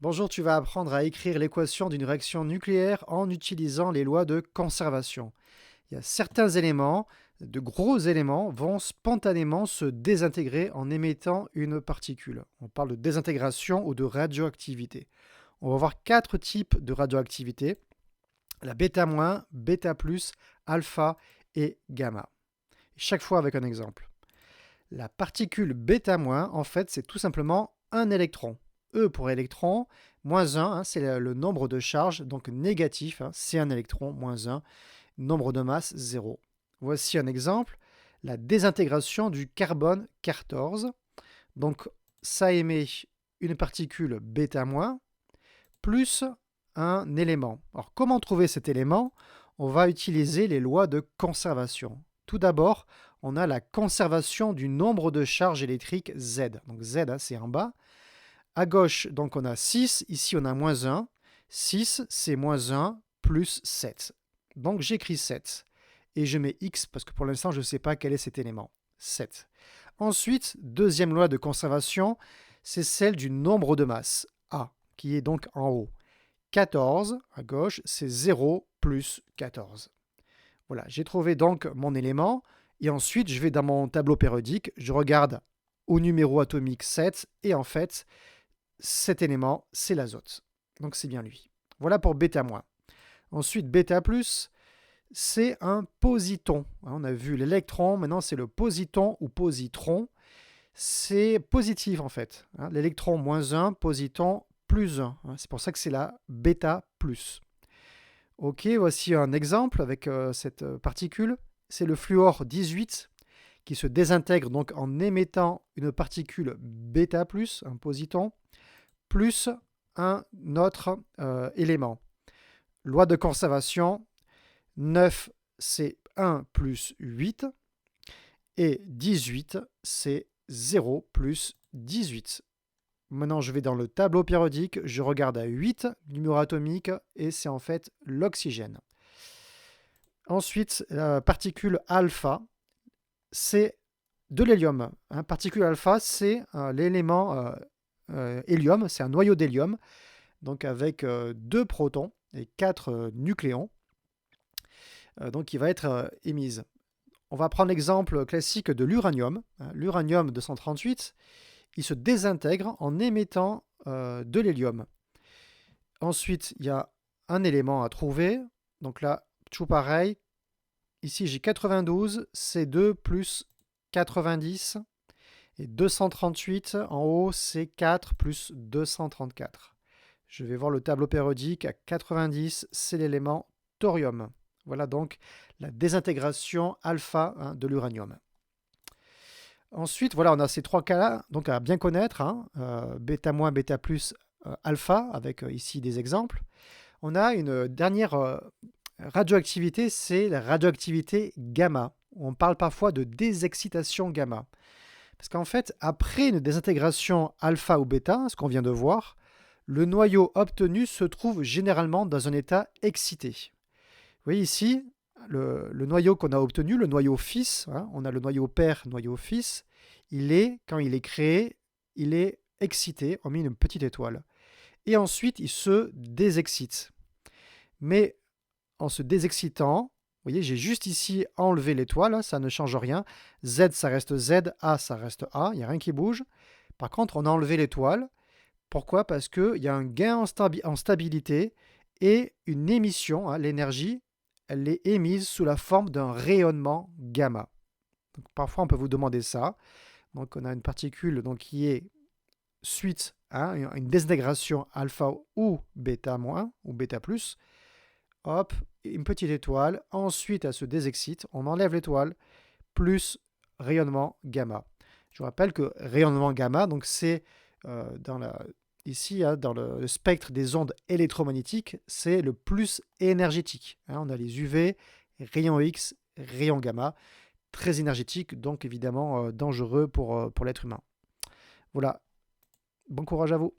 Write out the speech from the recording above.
Bonjour, tu vas apprendre à écrire l'équation d'une réaction nucléaire en utilisant les lois de conservation. Il y a certains éléments, de gros éléments, vont spontanément se désintégrer en émettant une particule. On parle de désintégration ou de radioactivité. On va voir quatre types de radioactivité, la bêta-, bêta+, alpha et gamma. Chaque fois avec un exemple. La particule bêta-, en fait, c'est tout simplement un électron. E pour électron, moins 1, c'est le nombre de charges, donc négatif, c'est un électron, moins 1, nombre de masse, 0. Voici un exemple, la désintégration du carbone 14. Donc, ça émet une particule bêta-, plus un élément. Alors, comment trouver cet élément? On va utiliser les lois de conservation. Tout d'abord, on a la conservation du nombre de charges électriques Z. Donc Z, c'est en bas. À gauche, donc on a 6. Ici, on a moins 1. 6, c'est moins 1 plus 7. Donc j'écris 7. Et je mets X parce que pour l'instant, je ne sais pas quel est cet élément. 7. Ensuite, deuxième loi de conservation, c'est celle du nombre de masse, A, qui est donc en haut. 14, à gauche, c'est 0 plus 14. Voilà, j'ai trouvé donc mon élément. Et ensuite, je vais dans mon tableau périodique, je regarde au numéro atomique 7, et en fait, cet élément, c'est l'azote. Donc c'est bien lui. Voilà pour bêta-. Ensuite, bêta+, c'est un positon. On a vu l'électron, maintenant c'est le positon ou positron. C'est positif en fait. L'électron moins 1, positon plus 1. C'est pour ça que c'est la bêta+. Ok, voici un exemple avec cette particule. C'est le fluor 18 qui se désintègre donc en émettant une particule bêta+, un positon, plus un autre élément. Loi de conservation, 9 c'est 1 plus 8 et 18 c'est 0 plus 18. Maintenant, je vais dans le tableau périodique, je regarde à 8, numéro atomique, et c'est en fait l'oxygène. Ensuite, la particule alpha, c'est de l'hélium. Particule alpha, c'est l'élément hélium, c'est un noyau d'hélium, donc avec 2 protons et 4 nucléons, donc qui va être émise. On va prendre l'exemple classique de l'uranium. L'uranium 238, il se désintègre en émettant de l'hélium. Ensuite, il y a un élément à trouver. Donc là, toujours pareil. Ici, j'ai 92, C2 plus 90. Et 238, en haut, c'est 4 plus 234. Je vais voir le tableau périodique. À 90, c'est l'élément thorium. Voilà donc la désintégration alpha de l'uranium. Ensuite, voilà, on a ces trois cas-là, donc à bien connaître, bêta-, bêta+, alpha, avec ici des exemples. On a une dernière radioactivité, c'est la radioactivité gamma. On parle parfois de désexcitation gamma. Parce qu'en fait, après une désintégration alpha ou bêta, ce qu'on vient de voir, le noyau obtenu se trouve généralement dans un état excité. Vous voyez ici, le noyau qu'on a obtenu, le noyau fils, on a le noyau père, noyau fils, quand il est créé, il est excité, on met une petite étoile. Et ensuite, il se désexcite. Mais en se désexcitant, vous voyez, j'ai juste ici enlevé l'étoile, ça ne change rien. Z, ça reste Z, A, ça reste A, il n'y a rien qui bouge. Par contre, on a enlevé l'étoile. Pourquoi? Parce qu'il y a un gain en stabilité et une émission, l'énergie, elle est émise sous la forme d'un rayonnement gamma. Donc, parfois, on peut vous demander ça. Donc, on a une particule qui est suite à une désintégration alpha ou bêta-, ou bêta+. Hop, une petite étoile. Ensuite, elle se désexcite. On enlève l'étoile, plus rayonnement gamma. Je vous rappelle que rayonnement gamma, donc c'est ici, dans le spectre des ondes électromagnétiques, c'est le plus énergétique. On a les UV, rayons X, rayons gamma, très énergétiques, donc évidemment dangereux pour l'être humain. Voilà, bon courage à vous.